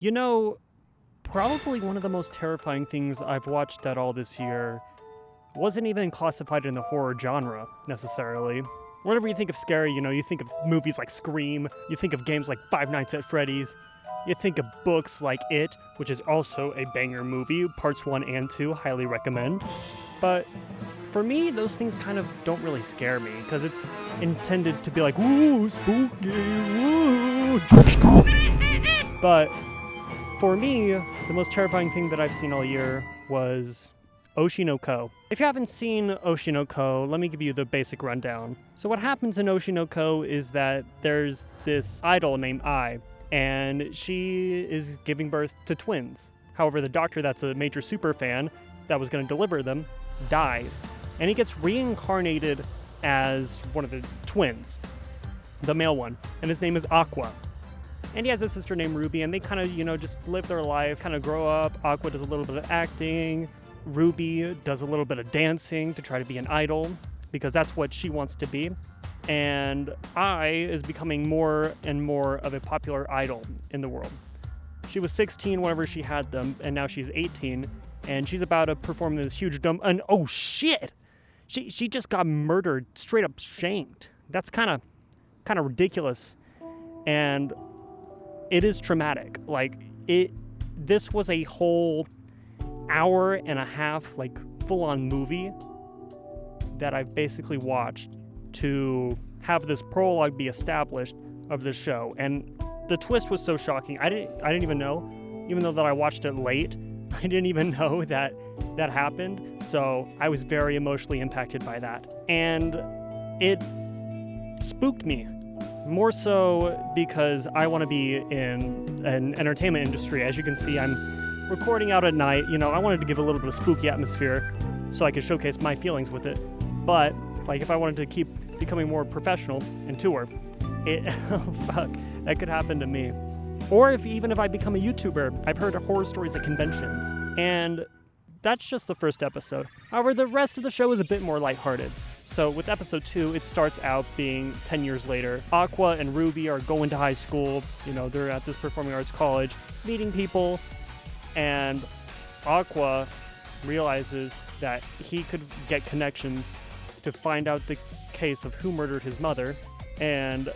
You know, probably one of the most terrifying things I've watched at all this year wasn't even classified in the horror genre, necessarily. Whenever you think of scary, you think of movies like Scream, you think of games like Five Nights at Freddy's, you think of books like It, which is also a banger movie, parts 1 and 2, highly recommend. But for me, those things kind of don't really scare me, because it's intended to be like, ooh, spooky, ooh, but for me, the most terrifying thing that I've seen all year was Oshi no Ko. If you haven't seen Oshi no Ko, let me give you the basic rundown. So what happens in Oshi no Ko is that there's this idol named Ai, and she is giving birth to twins. However, the doctor that's a major super fan that was going to deliver them dies, and he gets reincarnated as one of the twins, the male one, and his name is Aqua. And he has a sister named Ruby, and they kind of, just live their life, kind of grow up. Aqua does a little bit of acting. Ruby does a little bit of dancing to try to be an idol, because that's what she wants to be. And Ai is becoming more and more of a popular idol in the world. She was 16 whenever she had them, and now she's 18, and she's about to perform this huge and oh shit! She just got murdered, straight up shanked. That's kind of ridiculous. And it is traumatic. This was a whole hour and a half, full-on movie that I've basically watched to have this prologue be established of the show. And the twist was so shocking. I didn't even know, even though that I watched it late, I didn't even know that happened. So I was very emotionally impacted by that. And it spooked me. More so because I want to be in an entertainment industry. As you can see, I'm recording out at night. I wanted to give a little bit of spooky atmosphere so I could showcase my feelings with it. But, if I wanted to keep becoming more professional and tour, that could happen to me. Or even if I become a YouTuber, I've heard horror stories at conventions. And that's just the first episode. However, the rest of the show is a bit more lighthearted. So with episode 2, it starts out being 10 years later. Aqua and Ruby are going to high school. They're at this performing arts college, meeting people. And Aqua realizes that he could get connections to find out the case of who murdered his mother. And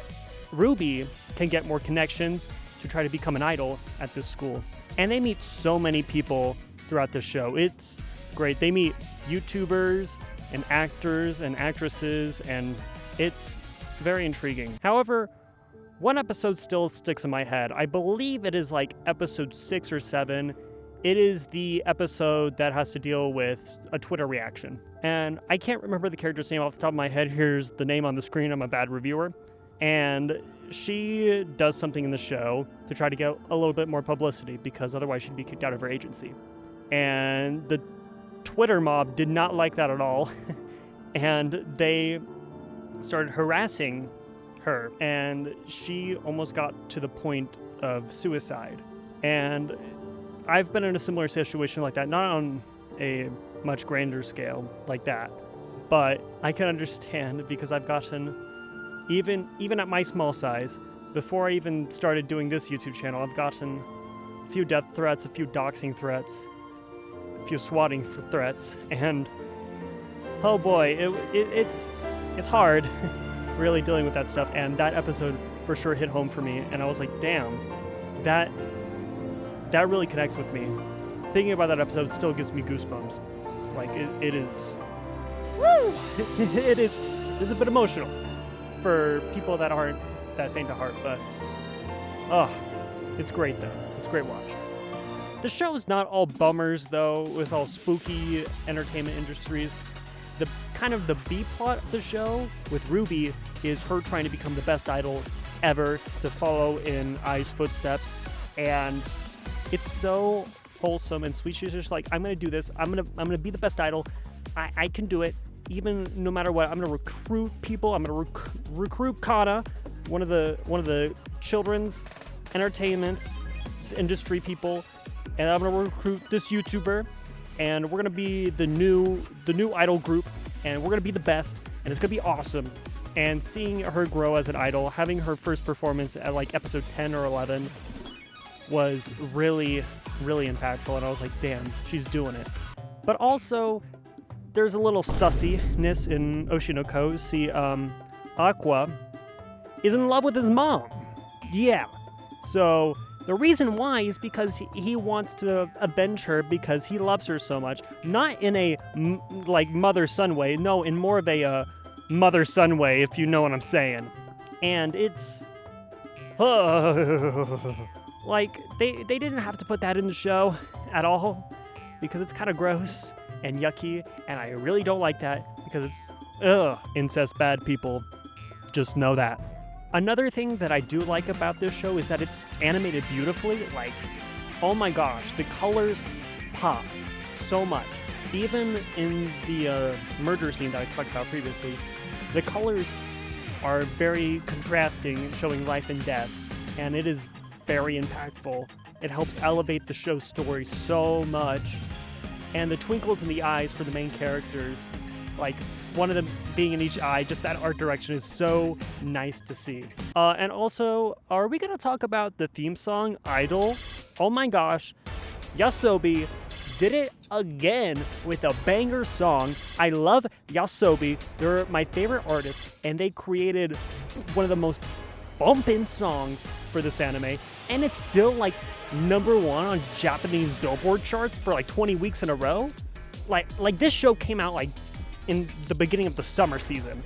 Ruby can get more connections to try to become an idol at this school. And they meet so many people throughout the show. It's great. They meet YouTubers and actors and actresses, and it's very intriguing. However, one episode still sticks in my head. I believe it is episode 6 or 7. It is the episode that has to deal with a Twitter reaction. And I can't remember the character's name off the top of my head. Here's the name on the screen. I'm a bad reviewer. And she does something in the show to try to get a little bit more publicity, because otherwise she'd be kicked out of her agency. And the Twitter mob did not like that at all, and they started harassing her, and she almost got to the point of suicide. And I've been in a similar situation like that, not on a much grander scale like that, but I can understand, because I've gotten, even at my small size, before I even started doing this YouTube channel, I've gotten a few death threats, a few doxing threats, a few swatting threats, and oh boy, it's hard really dealing with that stuff. And that episode for sure hit home for me, and I was like, damn, that really connects with me. Thinking about that episode still gives me goosebumps. It is woo it is a bit emotional for people that aren't that faint of heart, but it's great though. It's a great watch. The show's not all bummers, though, with all spooky entertainment industries. The B plot of the show with Ruby is her trying to become the best idol ever, to follow in Ai's footsteps. And it's so wholesome and sweet. She's just like, I'm going to do this. I'm gonna be the best idol. I can do it, even no matter what. I'm going to recruit people. I'm going to recruit Kana, one of the children's entertainment industry people. And I'm gonna recruit this YouTuber, and we're gonna be the new idol group, and we're gonna be the best, and it's gonna be awesome. And seeing her grow as an idol, having her first performance at episode 10 or 11, was really, really impactful, and I was like, damn, she's doing it. But also, there's a little sussiness in Oshi no Ko. See, Aqua is in love with his mom. Yeah. So the reason why is because he wants to avenge her because he loves her so much. Not in a like mother-son way. No, in more of a mother-son way, if you know what I'm saying. And it's like they didn't have to put that in the show at all because it's kind of gross and yucky, and I really don't like that because it's incest bad, people. Just know that. Another thing that I do like about this show is that it's animated beautifully. Like, oh my gosh, the colors pop so much. Even in the murder scene that I talked about previously, the colors are very contrasting, showing life and death, and it is very impactful. It helps elevate the show's story so much. And the twinkles in the eyes for the main characters, like one of them being in each eye, just that art direction is so nice to see. And also, are we gonna talk about the theme song, Idol? Oh my gosh, Yasobi did it again with a banger song. I love Yasobi, they're my favorite artist, and they created one of the most bumpin' songs for this anime, and it's still like #1 on Japanese Billboard charts for like 20 weeks in a row. Like this show came out like in the beginning of the summer season,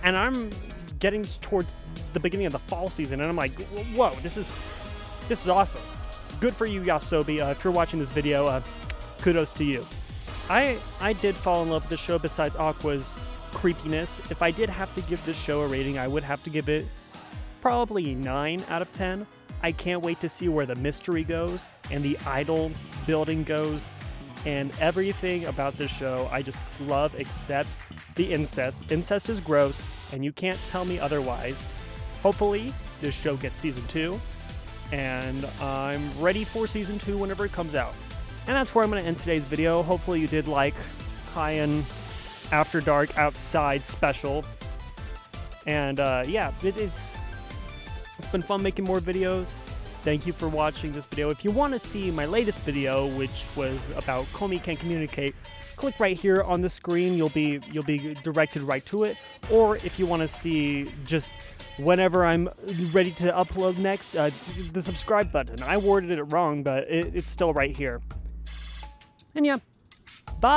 and I'm getting towards the beginning of the fall season, and I'm like, whoa, this is awesome. Good for you, Yasobi. If you're watching this video, kudos to you. I did fall in love with the show besides Aqua's creepiness. If I did have to give this show a rating, I would have to give it probably 9 out of 10. I can't wait to see where the mystery goes and the idol building goes and everything about this show. I just love, except the incest. Incest is gross, and you can't tell me otherwise. Hopefully, this show gets season 2, and I'm ready for season 2 whenever it comes out. And that's where I'm going to end today's video. Hopefully you did like High-End After Dark Outside Special. And yeah, it's been fun making more videos. Thank you for watching this video. If you want to see my latest video, which was about Komi Can Communicate, click right here on the screen. You'll be directed right to it. Or if you want to see just whenever I'm ready to upload next, the subscribe button. I worded it wrong, but it's still right here. And yeah, bye!